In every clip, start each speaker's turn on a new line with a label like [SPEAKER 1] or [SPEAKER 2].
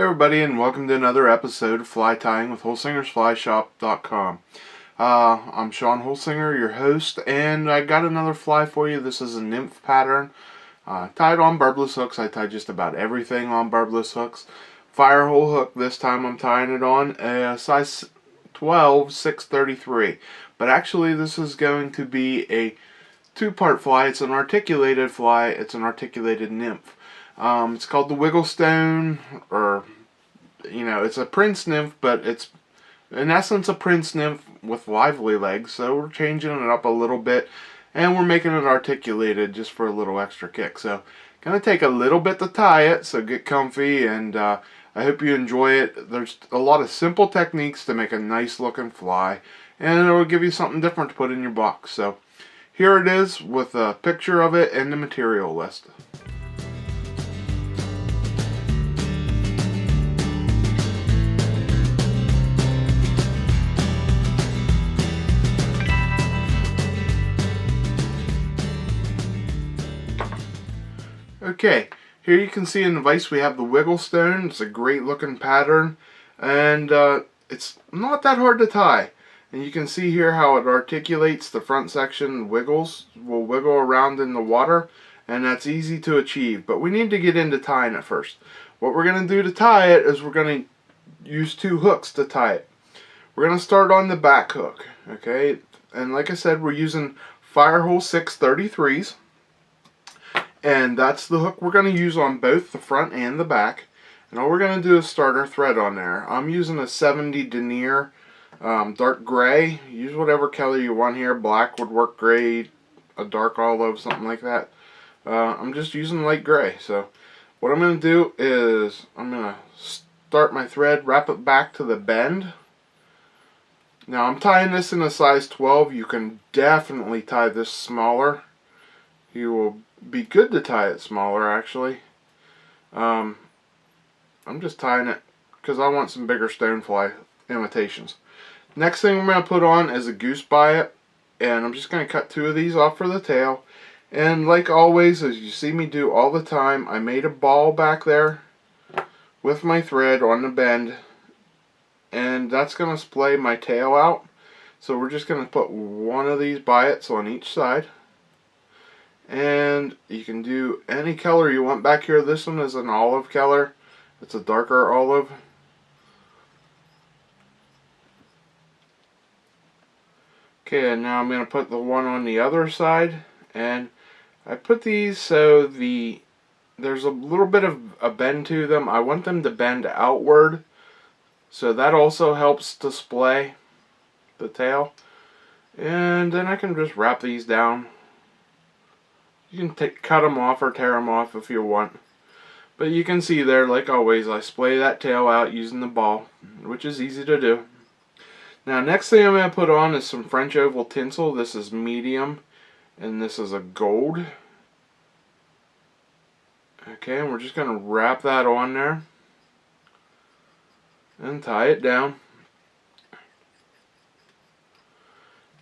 [SPEAKER 1] everybody, and welcome to another episode of Fly Tying with HolsingersFlyShop.com. I'm Sean Holsinger, your host, and I got another fly for you. This is a Nymph pattern, tied on barbless hooks. I tie just about everything on barbless hooks. Firehole hook, this time I'm tying it on a size 12, 633. But actually this is going to be a two-part fly. It's an articulated fly. It's an articulated nymph. It's called the Wigglestone, or, it's a Prince Nymph, but it's in essence a Prince Nymph with lively legs, so we're changing it up a little bit, and we're making it articulated just for a little extra kick. So, gonna take a little bit to tie it, so get comfy, and I hope you enjoy it. There's a lot of simple techniques to make a nice looking fly, and it will give you something different to put in your box. So, here it is with a picture of it and the material list. Okay, here you can see in the vise we have the Wigglestone. It's a great looking pattern, and it's not that hard to tie. And you can see here how it articulates. The front section will wiggle around in the water, and that's easy to achieve. But we need to get into tying it first. What we're going to do to tie it is we're going to use two hooks to tie it. We're going to start on the back hook, okay? And like I said, we're using Firehole 633s. And that's the hook we're going to use on both the front and the back. And all we're going to do is start our thread on there. I'm using a 70 Denier dark gray. Use whatever color you want here. Black would work great. A dark olive, something like that. I'm just using light gray. So what I'm going to do is I'm going to start my thread, wrap it back to the bend. Now I'm tying this in a size 12. You can definitely tie this smaller. You will be good to tie it smaller, actually. I'm just tying it because I want some bigger stonefly imitations. Next thing I'm going to put on is a Goose Biot, and I'm just going to cut two of these off for the tail. And like always, as you see me do all the time, I made a ball back there with my thread on the bend, and that's going to splay my tail out. So we're just going to put one of these biots on each side. And you can do any color you want back here. This one is an olive color. It's a darker olive. Okay, and now I'm going to put the one on the other side. And I put these so there's a little bit of a bend to them. I want them to bend outward. So that also helps display the tail. And then I can just wrap these down. You can cut them off or tear them off if you want. But you can see there, like always, I splay that tail out using the ball, which is easy to do. Now, next thing I'm going to put on is some French oval tinsel. This is medium, and this is a gold. Okay, and we're just going to wrap that on there and tie it down.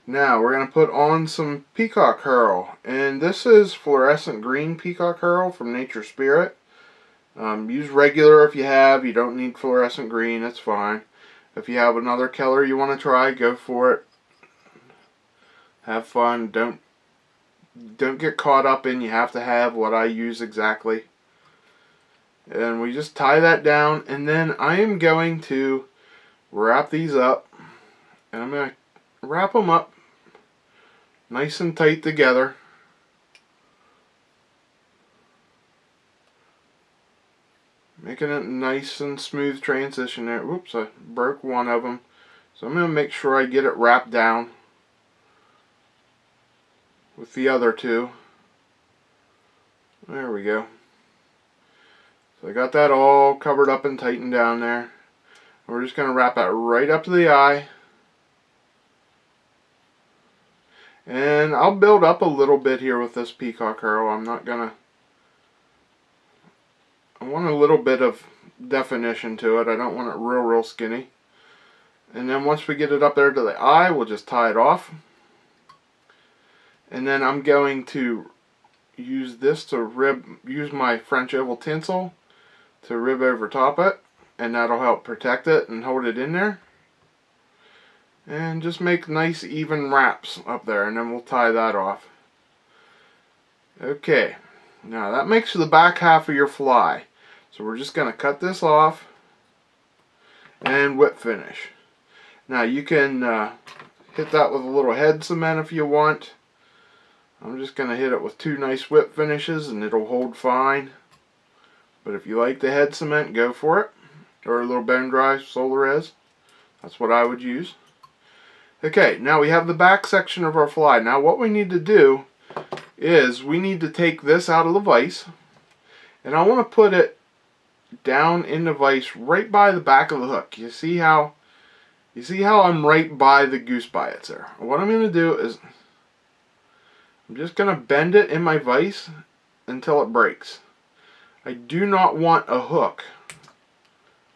[SPEAKER 1] Now we're going to put on some Peacock Herl, and this is fluorescent green Peacock Herl from Nature Spirit. Use regular if you have. You don't need fluorescent green, it's fine. If you have another color you want to try, go for it. Have fun. Don't get caught up in you have to have what I use exactly. And we just tie that down, and then I am going to wrap these up, and I'm going to wrap them up nice and tight together. Making it nice and smooth transition there. Whoops, I broke one of them. So I'm going to make sure I get it wrapped down with the other two. There we go. So I got that all covered up and tightened down there. We're just going to wrap that right up to the eye. And I'll build up a little bit here with this Peacock Herl. I want a little bit of definition to it. I don't want it real skinny. And then once we get it up there to the eye, we'll just tie it off. And then I'm going to use this to use my French oval tinsel to rib over top it. and that'll help protect it and hold it in there. And just make nice even wraps up there, and then we'll tie that off. Okay, now that makes the back half of your fly. So we're just going to cut this off and whip finish. Now you can hit that with a little head cement if you want. I'm just going to hit it with 2 nice whip finishes and it'll hold fine. But if you like the head cement, go for it. Or a little bone dry Solares. That's what I would use. Okay, now we have the back section of our fly. Now what we need to do is we need to take this out of the vise. And I want to put it down in the vise right by the back of the hook. You see how I'm right by the goose biots there. What I'm going to do is I'm just going to bend it in my vise until it breaks. I do not want a hook.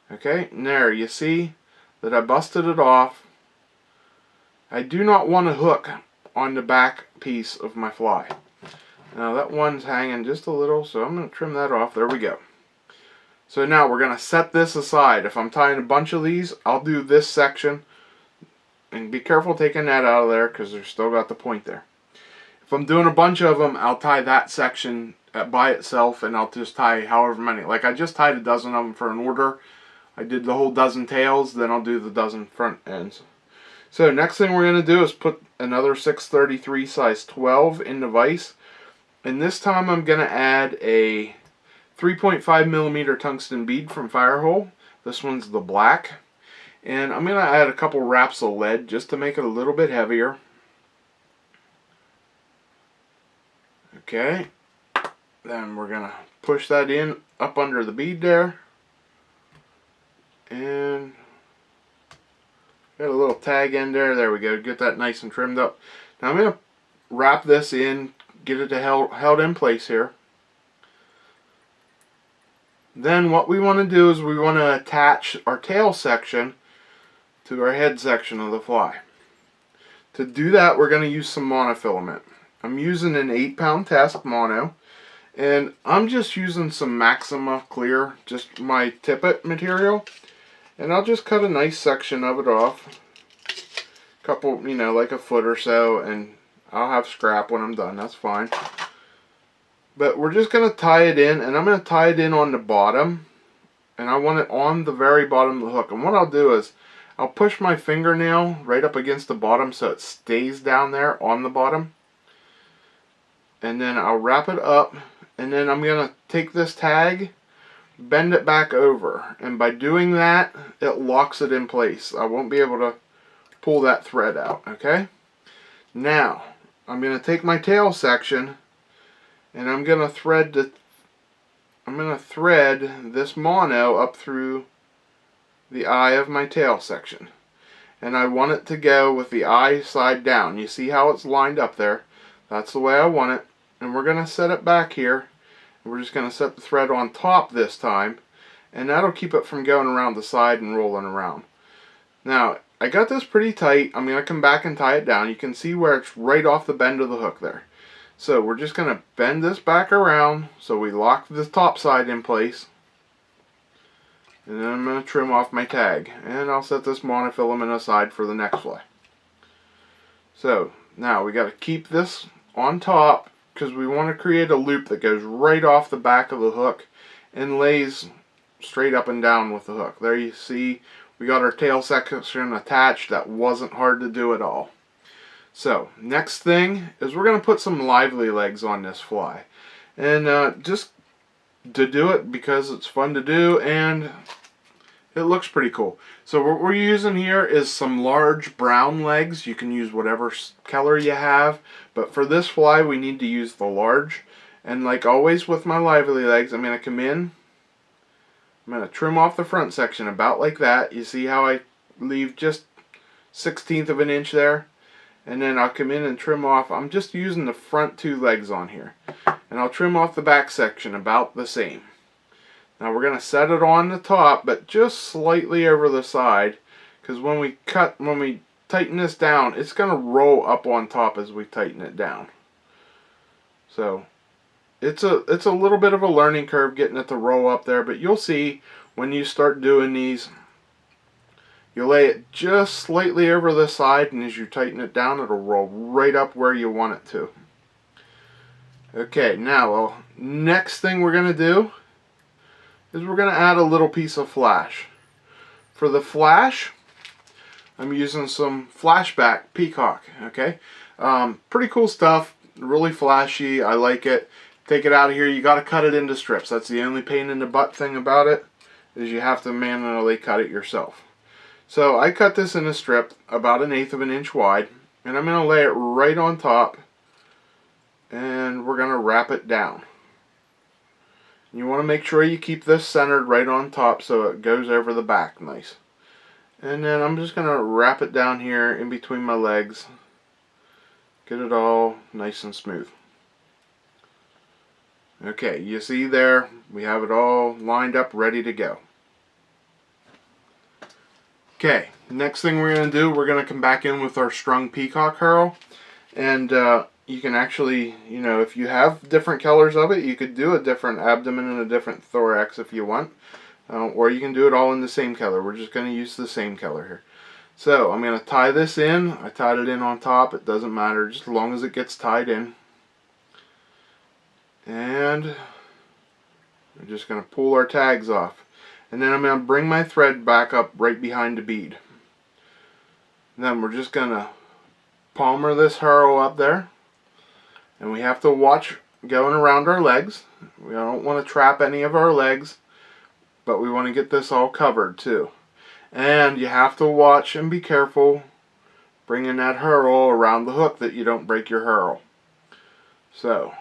[SPEAKER 1] Okay, and there you see that I busted it off. I do not want a hook on the back piece of my fly. Now that one's hanging just a little, so I'm going to trim that off. There we go. So now we're going to set this aside. If I'm tying a bunch of these, I'll do this section. And be careful taking that out of there because there's still got the point there. If I'm doing a bunch of them, I'll tie that section by itself, and I'll just tie however many. Like I just tied a dozen of them for an order. I did the whole dozen tails, then I'll do the dozen front ends. So next thing we're going to do is put another 633 size 12 in the vise. And this time I'm going to add a 3.5 millimeter tungsten bead from Firehole. This one's the black. And I'm going to add a couple wraps of lead just to make it a little bit heavier. Okay. Then we're going to push that in up under the bead there. And got a little tag in there. There we go. Get that nice and trimmed up. Now I'm going to wrap this in, get it held in place here. Then what we want to do is we want to attach our tail section to our head section of the fly. To do that, we're going to use some monofilament. I'm using an 8-pound test mono, and I'm just using some Maxima clear, just my tippet material, and I'll just cut a nice section of it off, couple, like a foot or so, and I'll have scrap when I'm done. That's fine. But we're just going to tie it in, and I'm going to tie it in on the bottom, and I want it on the very bottom of the hook. And what I'll do is I'll push my fingernail right up against the bottom so it stays down there on the bottom. And then I'll wrap it up, and then I'm going to take this tag, bend it back over, and by doing that, it locks it in place. I won't be able to pull that thread out, okay? Now, I'm going to take my tail section, and I'm going to thread this mono up through the eye of my tail section. And I want it to go with the eye side down. You see how it's lined up there? That's the way I want it. And we're going to set it back here. We're just going to set the thread on top this time. And that'll keep it from going around the side and rolling around. Now, I got this pretty tight. I'm going to come back and tie it down. You can see where it's right off the bend of the hook there. So we're just going to bend this back around so we lock the top side in place. And then I'm going to trim off my tag. And I'll set this monofilament aside for the next fly. So now we got to keep this on top because we want to create a loop that goes right off the back of the hook and lays straight up and down with the hook. There you see we got our tail section attached. That wasn't hard to do at all. So next thing is we're going to put some lively legs on this fly. And just to do it because it's fun to do and it looks pretty cool. So what we're using here is some large brown legs. You can use whatever color you have, but for this fly we need to use the large. And like always with my lively legs, I'm going to come in, I'm going to trim off the front section about like that. You see how I leave just 1/16 of an inch there? And then I'll come in and trim off. I'm just using the front 2 legs on here. And I'll trim off the back section about the same. Now we're going to set it on the top, but just slightly over the side. Because when we tighten this down, it's going to roll up on top as we tighten it down. So it's a little bit of a learning curve getting it to roll up there, but you'll see when you start doing these, you lay it just slightly over the side, and as you tighten it down, it'll roll right up where you want it to. Okay, now, next thing we're going to do is we're going to add a little piece of flash. For the flash, I'm using some flashback Peacock, okay? Pretty cool stuff, really flashy, I like it. Take it out of here, you got to cut it into strips. That's the only pain in the butt thing about it, is you have to manually cut it yourself. So I cut this in a strip about 1/8 of an inch wide, and I'm going to lay it right on top, and we're going to wrap it down. You want to make sure you keep this centered right on top so it goes over the back nice. And then I'm just going to wrap it down here in between my legs. Get it all nice and smooth. Okay, you see there, we have it all lined up, ready to go. Okay, next thing we're going to do, we're going to come back in with our strung peacock herl. And you can actually, you know, if you have different colors of it, you could do a different abdomen and a different thorax if you want. Or you can do it all in the same color. We're just going to use the same color here. So I'm going to tie this in. I tied it in on top. It doesn't matter, just as long as it gets tied in. And we're just going to pull our tags off. And then I'm going to bring my thread back up right behind the bead. And then we're just going to palmer this herl up there. And we have to watch going around our legs. We don't want to trap any of our legs, but we want to get this all covered too. And you have to watch and be careful bringing that herl around the hook that you don't break your herl. So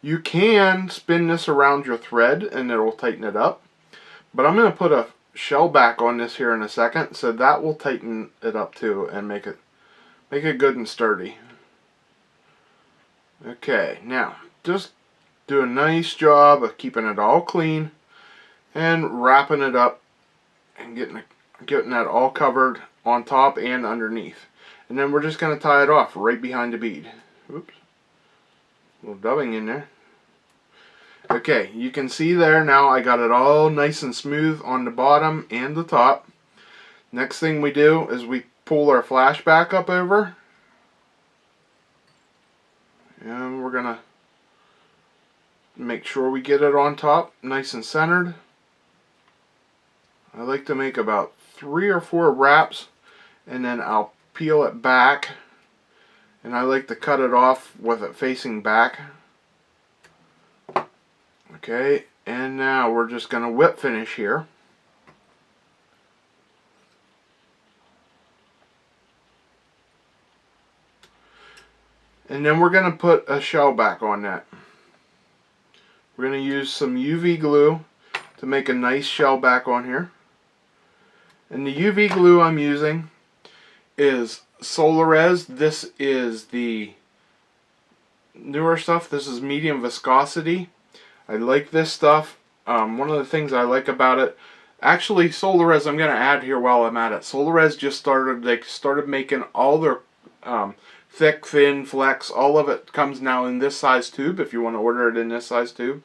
[SPEAKER 1] you can spin this around your thread and it'll tighten it up. But I'm going to put a shell back on this here in a second, so that will tighten it up too and make it good and sturdy. Okay, now just do a nice job of keeping it all clean and wrapping it up and getting that all covered on top and underneath. And then we're just going to tie it off right behind the bead. Oops, a little dubbing in there. Okay, you can see there now I got it all nice and smooth on the bottom and the top. Next thing we do is we pull our flash back up over. And we're going to make sure we get it on top nice and centered. I like to make about 3 or 4 wraps, and then I'll peel it back. And I like to cut it off with it facing back. Okay, and now we're just going to whip finish here. And then we're going to put a shell back on that. We're going to use some UV glue to make a nice shell back on here. And the UV glue I'm using is Solarez. This is the newer stuff. This is medium viscosity. I like this stuff. One of the things I like about it, actually Solarez, I'm going to add here while I'm at it. Solarez just started making all their thick, thin, flex, all of it comes now in this size tube if you want to order it in this size tube.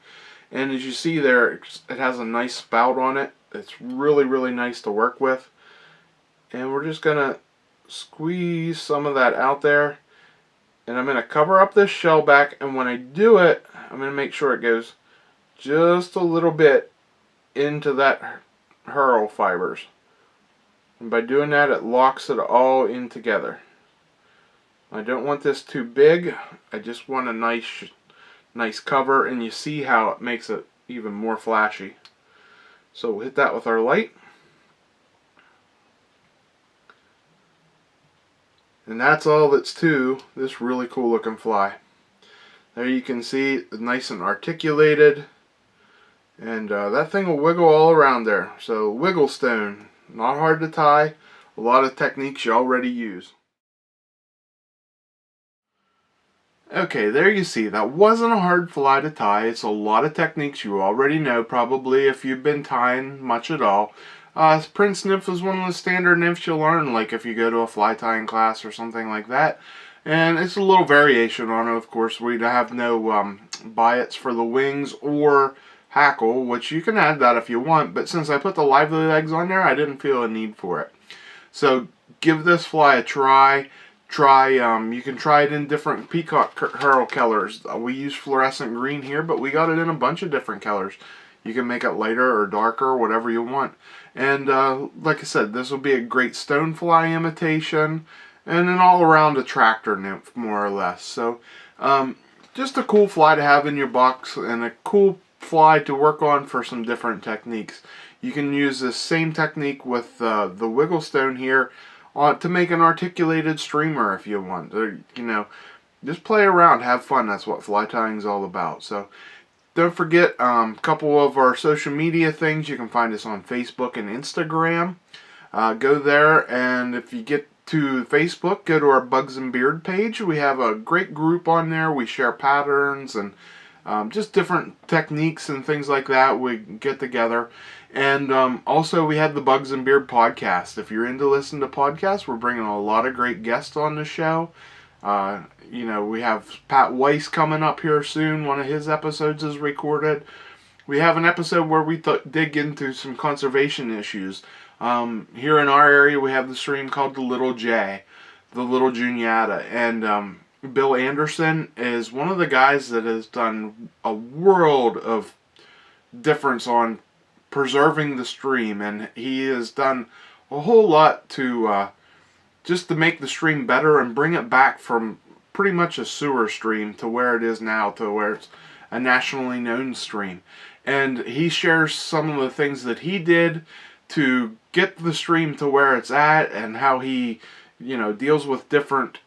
[SPEAKER 1] And as you see there, it has a nice spout on it. It's really, really nice to work with. And we're just going to squeeze some of that out there. And I'm going to cover up this shell back, and when I do it, I'm going to make sure it goes just a little bit into that herl fibers. And by doing that, it locks it all in together. I don't want this too big. I just want a nice cover, and you see how it makes it even more flashy. So we'll hit that with our light. And that's all that's to this really cool looking fly. There you can see it's nice and articulated. And that thing will wiggle all around there. So wiggle stone, not hard to tie. A lot of techniques you already use. Okay, there you see, that wasn't a hard fly to tie. It's a lot of techniques you already know, probably if you've been tying much at all. Prince Nymph is one of the standard nymphs you'll learn, like if you go to a fly tying class or something like that. And it's a little variation on it, of course. We have no biots for the wings or hackle, which you can add that if you want, but since I put the lively legs on there, I didn't feel a need for it. So give this fly a try. You can try it in different Peacock Herl colors. We use fluorescent green here, but we got it in a bunch of different colors. You can make it lighter or darker, whatever you want. And like I said, this will be a great stonefly imitation and an all-around attractor nymph, more or less. So just a cool fly to have in your box and a cool fly to work on for some different techniques. You can use this same technique with the wiggle stone here to make an articulated streamer if you want. Just play around, have fun. That's what fly tying is all about. So don't forget a couple of our social media things. You can find us on Facebook and Instagram. Go there, and if you get to Facebook, go to our Bugs and Beard page. We have a great group on there. We share patterns and just different techniques and things like that. We get together. And also we have the Bugs and Beard podcast. If you're into listening to podcasts, we're bringing a lot of great guests on the show. We have Pat Weiss coming up here soon. One of his episodes is recorded. We have an episode where we dig into some conservation issues. Here in our area, we have the stream called the Little J, the Little Juniata. And Bill Anderson is one of the guys that has done a world of difference on preserving the stream, and he has done a whole lot to just to make the stream better and bring it back from pretty much a sewer stream to where it is now, to where it's a nationally known stream. And he shares some of the things that he did to get the stream to where it's at, and how he deals with different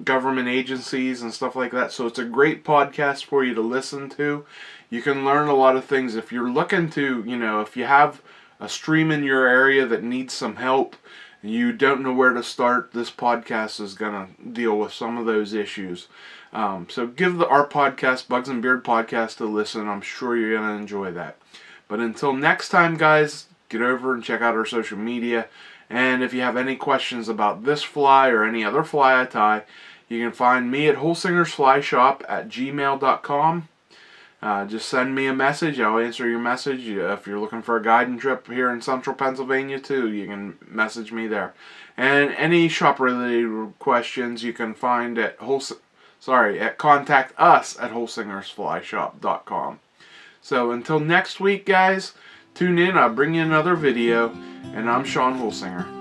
[SPEAKER 1] government agencies and stuff like that. So it's a great podcast for you to listen to. You can learn a lot of things if you're looking to, if you have a stream in your area that needs some help and you don't know where to start, this podcast is going to deal with some of those issues. So give our podcast, Bugs and Beard podcast, a listen. I'm sure you're going to enjoy that. But until next time, guys, get over and check out our social media. And if you have any questions about this fly or any other fly I tie, you can find me at holsingersflyshop@gmail.com. Just send me a message. I'll answer your message. If you're looking for a guiding trip here in central Pennsylvania too, you can message me there. And any shop related questions you can find at contact us at holsingersflyshop.com. So until next week, guys, tune in. I'll bring you another video, and I'm Sean Holsinger.